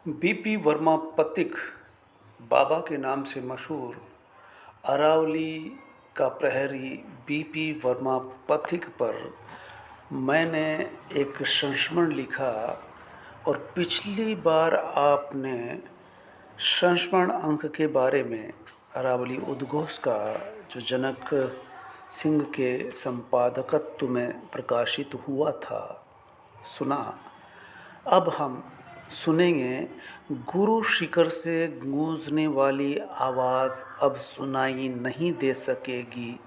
BP Verma पथिक बाबा के नाम से मशहूर अरावली का प्रहरी बीपी वर्मा पथिक पर मैंने एक संस्मरण लिखा। और पिछली बार आपने संस्मरण अंक के बारे में अरावली उद्घोष का जो जनक सिंह के संपादकत्व में प्रकाशित हुआ था सुना। अब हम सुनेंगे गुरु शिखर से गूंजने वाली आवाज़ अब सुनाई नहीं दे सकेगी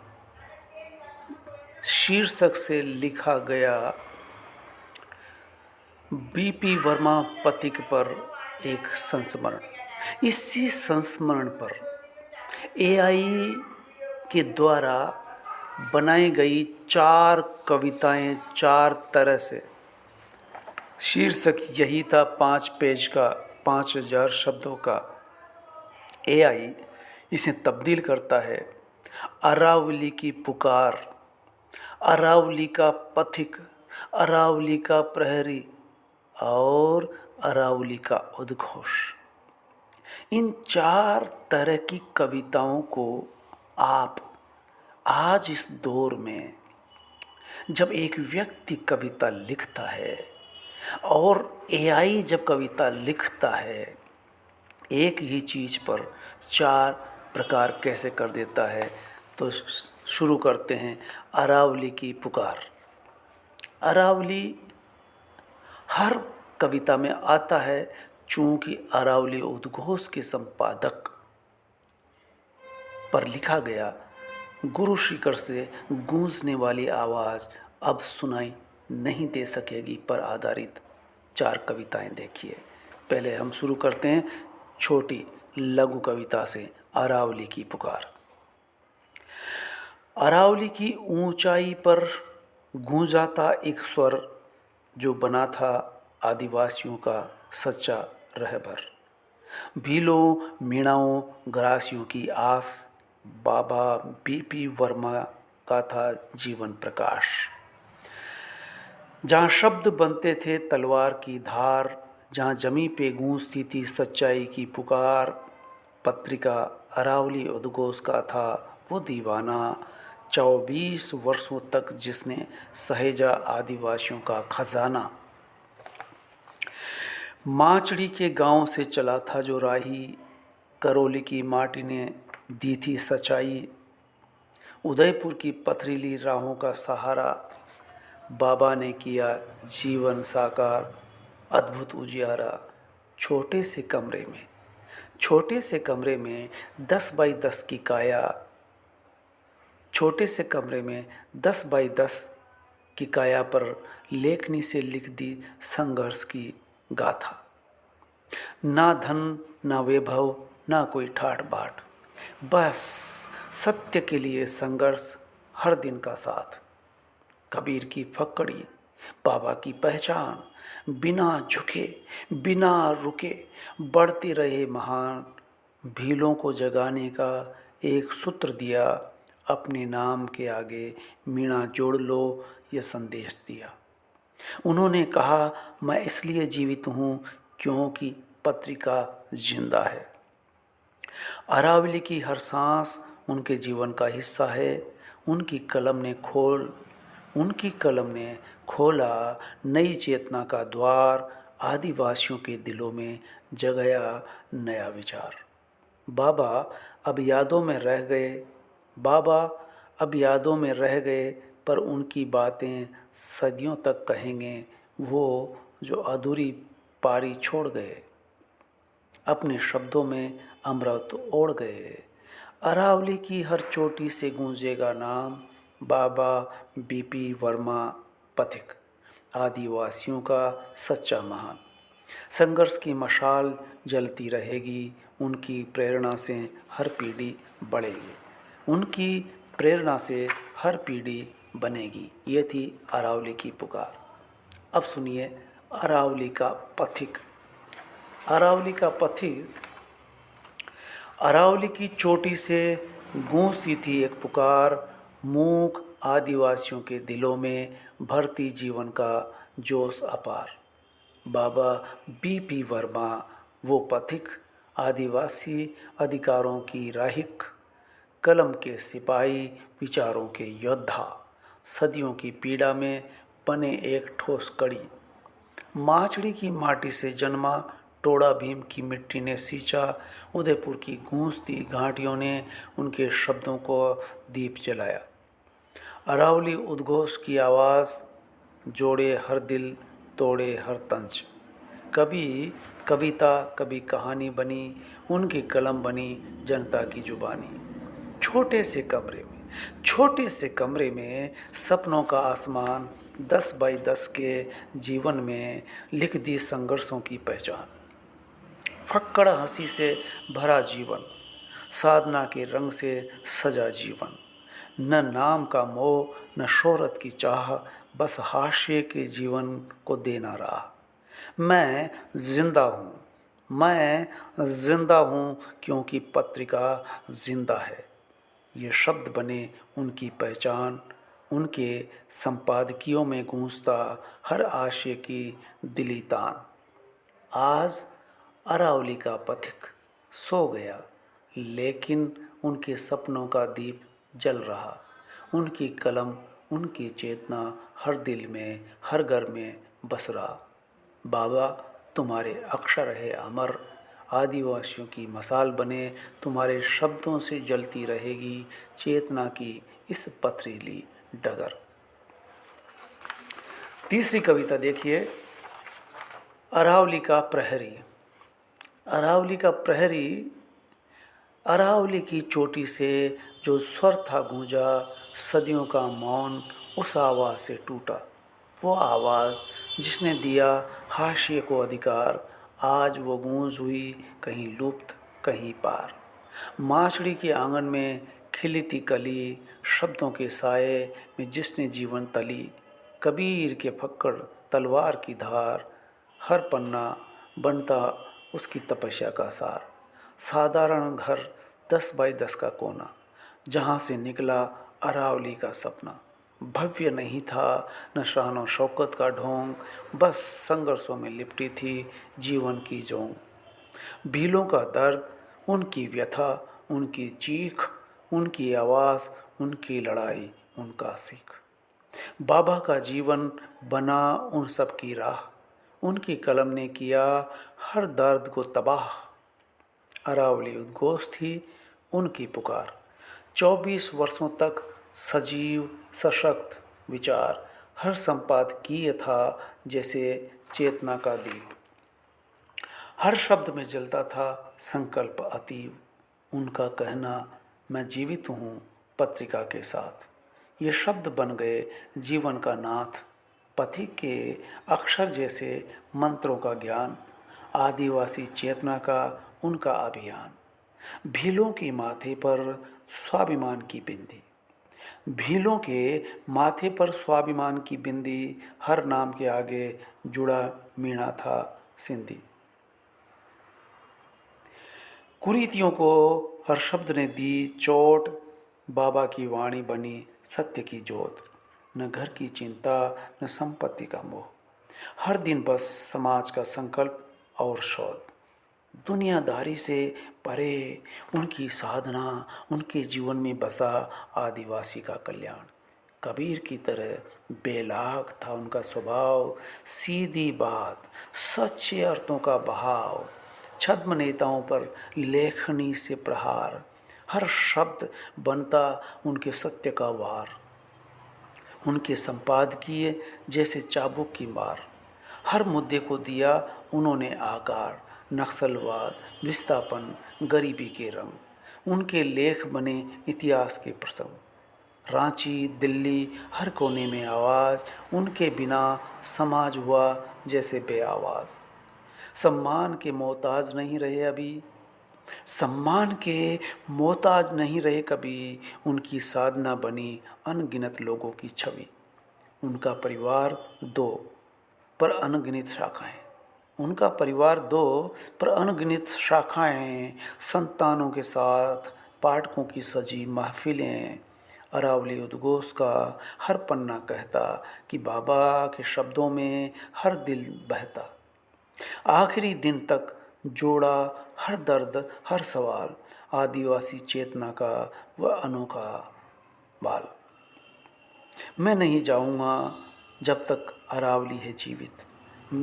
शीर्षक से लिखा गया बीपी वर्मा पथिक पर एक संस्मरण। इसी संस्मरण पर एआई के द्वारा बनाई गई 4 कविताएं 4 तरह से। शीर्षक यही था 5 पेज का 5000 शब्दों का। एआई इसे तब्दील करता है। अरावली की पुकार, अरावली का पथिक, अरावली का प्रहरी और अरावली का उद्घोष। इन 4 तरह की कविताओं को आप आज इस दौर में जब एक व्यक्ति कविता लिखता है और एआई जब कविता लिखता है, एक ही चीज़ पर 4 प्रकार कैसे कर देता है। तो शुरू करते हैं। अरावली की पुकार। अरावली हर कविता में आता है, चूँकि अरावली उद्घोष के संपादक पर लिखा गया गुरु शिखर से गूंजने वाली आवाज़ अब सुनाई नहीं दे सकेगी पर आधारित 4 कविताएं देखिए। पहले हम शुरू करते हैं छोटी लघु कविता से, अरावली की पुकार। अरावली की ऊंचाई पर गूंजा था एक स्वर जो बना था आदिवासियों का सच्चा रहबर। भीलों मीणाओं ग्रासियों की आस बाबा बीपी वर्मा का था जीवन प्रकाश। जहाँ शब्द बनते थे तलवार की धार, जहाँ जमी पे गूंजती थी सच्चाई की पुकार। पत्रिका अरावली उद्घोष का था वो दीवाना, 24 वर्षों तक जिसने सहेजा आदिवासियों का खजाना। माचड़ी के गांव से चला था जो राही, करौली की माटी ने दी थी सच्चाई। उदयपुर की पथरीली राहों का सहारा, बाबा ने किया जीवन साकार। अद्भुत उजियारा छोटे से कमरे में, छोटे से कमरे में 10 बाई 10 की काया, छोटे से कमरे में 10 बाई 10 की काया पर लेखनी से लिख दी संघर्ष की गाथा। ना धन ना वैभव ना कोई ठाठ बाट, बस सत्य के लिए संघर्ष हर दिन का साथ। कबीर की फक्कड़ी, बाबा की पहचान, बिना झुके बिना रुके बढ़ते रहे महान। भीलों को जगाने का एक सूत्र दिया, अपने नाम के आगे मीणा जोड़ लो यह संदेश दिया। उन्होंने कहा मैं इसलिए जीवित हूँ क्योंकि पत्रिका जिंदा है। अरावली की हर सांस उनके जीवन का हिस्सा है। उनकी कलम ने खोला नई चेतना का द्वार, आदिवासियों के दिलों में जगाया नया विचार। बाबा अब यादों में रह गए, बाबा अब यादों में रह गए, पर उनकी बातें सदियों तक कहेंगे वो जो अधूरी पारी छोड़ गए, अपने शब्दों में अमृत ओढ़ गए। अरावली की हर चोटी से गूंजेगा नाम, बाबा बीपी वर्मा पथिक, आदिवासियों का सच्चा महान। संघर्ष की मशाल जलती रहेगी, उनकी प्रेरणा से हर पीढ़ी बढ़ेगी, उनकी प्रेरणा से हर पीढ़ी बनेगी। ये थी अरावली की पुकार। अब सुनिए अरावली का पथिक। अरावली का पथिक। अरावली की चोटी से गूंजती थी एक पुकार, मूक आदिवासियों के दिलों में भरती जीवन का जोश अपार। बाबा बीपी वर्मा वो पथिक, आदिवासी अधिकारों की राहिक, कलम के सिपाही, विचारों के योद्धा, सदियों की पीड़ा में बने एक ठोस कड़ी। माचड़ी की माटी से जन्मा, टोड़ा भीम की मिट्टी ने सींचा, उदयपुर की गूंजती घाटियों ने उनके शब्दों को दीप जलाया। अरावली उद्घोष की आवाज़ जोड़े हर दिल, तोड़े हर तंज। कभी कविता, कभी कहानी बनी, उनकी कलम बनी जनता की जुबानी। छोटे से कमरे में सपनों का आसमान, 10 बाई 10 के जीवन में लिख दी संघर्षों की पहचान। फक्कड़ हंसी से भरा जीवन, साधना के रंग से सजा जीवन। न नाम का मोह, न शोहरत की चाह, बस हाशिए के जीवन को देना रहा। मैं जिंदा हूँ क्योंकि पत्रिका जिंदा है। ये शब्द बने उनकी पहचान, उनके संपादकियों में गूंजता हर आशय की दिली तान। आज अरावली का पथिक सो गया, लेकिन उनके सपनों का दीप जल रहा। उनकी कलम, उनकी चेतना हर दिल में, हर घर में बस रहा। बाबा, तुम्हारे अक्षर है अमर, आदिवासियों की मसाल बने, तुम्हारे शब्दों से जलती रहेगी चेतना की इस पथरीली डगर। तीसरी कविता देखिए, अरावली का प्रहरी। अरावली का प्रहरी, अरावली की चोटी से जो स्वर था गूंजा, सदियों का मौन उस आवाज़ से टूटा। वो आवाज़ जिसने दिया हाशिए को अधिकार, आज वो गूंज हुई कहीं लुप्त, कहीं पार। माचड़ी के आंगन में खिली थी कली, शब्दों के साए में जिसने जीवन तली। कबीर के फक्कड़, तलवार की धार, हर पन्ना बनता उसकी तपस्या का सार। साधारण घर, 10 बाई 10 का कोना, जहाँ से निकला अरावली का सपना। भव्य नहीं था, न शान और शौकत का ढोंग, बस संघर्षों में लिपटी थी जीवन की जोंग। भीलों का दर्द, उनकी व्यथा, उनकी चीख, उनकी आवाज़, उनकी लड़ाई, उनका सीख। बाबा का जीवन बना उन सब की राह, उनकी कलम ने किया हर दर्द को तबाह। अरावली उद्घोष थी उनकी पुकार, 24 वर्षों तक सजीव सशक्त विचार। हर संपादकीय था जैसे चेतना का दीप, हर शब्द में जलता था संकल्प अतीव। उनका कहना, मैं जीवित हूँ पत्रिका के साथ, ये शब्द बन गए जीवन का नाथ। पथिक के अक्षर जैसे मंत्रों का ज्ञान, आदिवासी चेतना का उनका अभियान। भीलों के माथे पर स्वाभिमान की बिंदी, भीलों के माथे पर स्वाभिमान की बिंदी, हर नाम के आगे जुड़ा मीणा था सिंधी। कुरीतियों को हर शब्द ने दी चोट, बाबा की वाणी बनी सत्य की जोत। न घर की चिंता, न संपत्ति का मोह, हर दिन बस समाज का संकल्प और शोध। दुनियादारी से परे उनकी साधना, उनके जीवन में बसा आदिवासी का कल्याण। कबीर की तरह बेलाग था उनका स्वभाव, सीधी बात, सच्चे अर्थों का बहाव। छद्म नेताओं पर लेखनी से प्रहार, हर शब्द बनता उनके सत्य का वार। उनके संपादकीय जैसे चाबुक की मार, हर मुद्दे को दिया उन्होंने आकार। नक्सलवाद, विस्थापन, गरीबी के रंग, उनके लेख बने इतिहास के प्रसंग। रांची, दिल्ली, हर कोने में आवाज़, उनके बिना समाज हुआ जैसे बेआवाज़। सम्मान के मोहताज नहीं रहे अभी, सम्मान के मोहताज नहीं रहे कभी, उनकी साधना बनी अनगिनत लोगों की छवि। उनका परिवार दो पर अनगिनत शाखाएं, उनका परिवार दो पर अनगिनत शाखाएं, संतानों के साथ पाठकों की सजी महफिलें। अरावली उद्घोष का हर पन्ना कहता कि बाबा के शब्दों में हर दिल बहता। आखिरी दिन तक जोड़ा हर दर्द हर सवाल, आदिवासी चेतना का वह अनोखा बाल। मैं नहीं जाऊंगा जब तक अरावली है जीवित,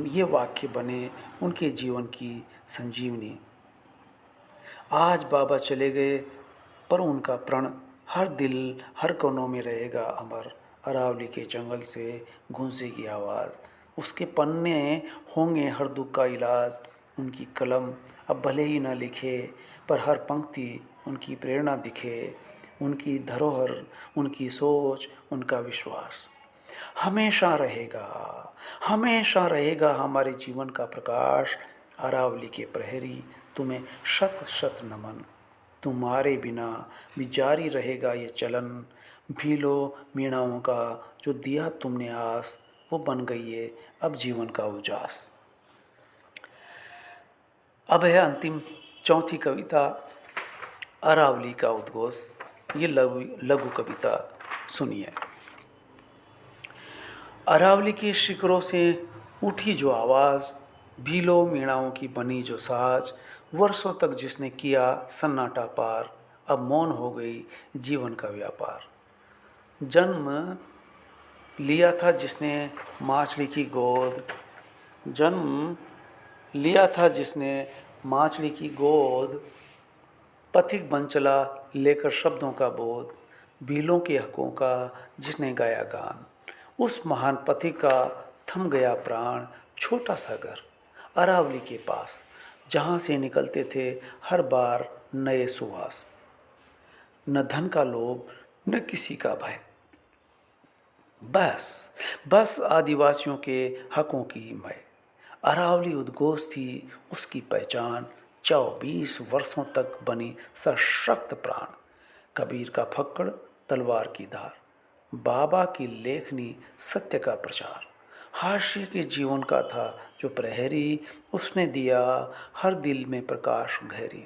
ये वाक्य बने उनके जीवन की संजीवनी। आज बाबा चले गए पर उनका प्रण हर दिल हर कोनों में रहेगा अमर। अरावली के जंगल से गूंजेगी आवाज़, उसके पन्ने होंगे हर दुख का इलाज। उनकी कलम अब भले ही न लिखे पर हर पंक्ति उनकी प्रेरणा दिखे। उनकी धरोहर उनकी सोच उनका विश्वास हमेशा रहेगा हमारे जीवन का प्रकाश। अरावली के प्रहरी तुम्हें शत शत नमन, तुम्हारे बिना भी जारी रहेगा ये चलन। भीलो मीणाओं का जो दिया तुमने आस, वो बन गई है अब जीवन का उजास। अब है अंतिम चौथी कविता, अरावली का उद्घोष। ये लघु कविता सुनिए। अरावली के शिखरों से उठी जो आवाज़, भीलो मीणाओं की बनी जो साज, वर्षों तक जिसने किया सन्नाटा पार, अब मौन हो गई जीवन का व्यापार। जन्म लिया था जिसने माछली की गोद, जन्म लिया था जिसने माछली की गोद, पथिक बन चला लेकर शब्दों का बोध, भीलों के हकों का जिसने गाया गान। उस महान पथिक का थम गया प्राण, छोटा सा घर अरावली के पास, जहाँ से निकलते थे हर बार नए सुहास। न धन का लोभ न किसी का भय, बस आदिवासियों के हकों की मय। अरावली उद्घोष थी उसकी पहचान, 24 वर्षों तक बनी सशक्त प्राण। कबीर का फक्कड़ तलवार की धार, बाबा की लेखनी सत्य का प्रचार। हाशिए के जीवन का था जो प्रहरी, उसने दिया हर दिल में प्रकाश गहरी।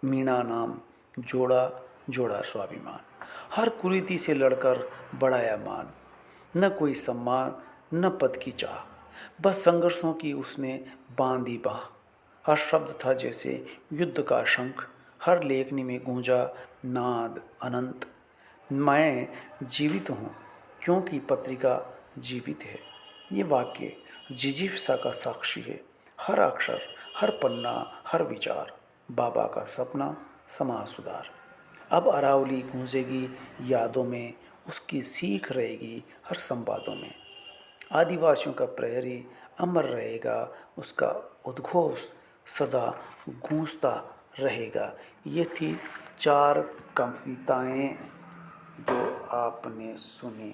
मीणा नाम जोड़ा जोड़ा स्वाभिमान, हर कुरीति से लड़कर बढ़ाया मान। न कोई सम्मान न पद की चाह, बस संघर्षों की उसने बांधी बाह। हर शब्द था जैसे युद्ध का शंख, हर लेखनी में गूंजा नाद अनंत। मैं जीवित हूँ क्योंकि पत्रिका जीवित है, ये वाक्य जिजीविसा का साक्षी है। हर अक्षर हर पन्ना हर विचार, बाबा का सपना समाज सुधार। अब अरावली गूंजेगी यादों में, उसकी सीख रहेगी हर संवादों में। आदिवासियों का प्रहरी अमर रहेगा, उसका उद्घोष सदा गूंजता रहेगा। ये थी 4 कविताएं जो आपने सुनी।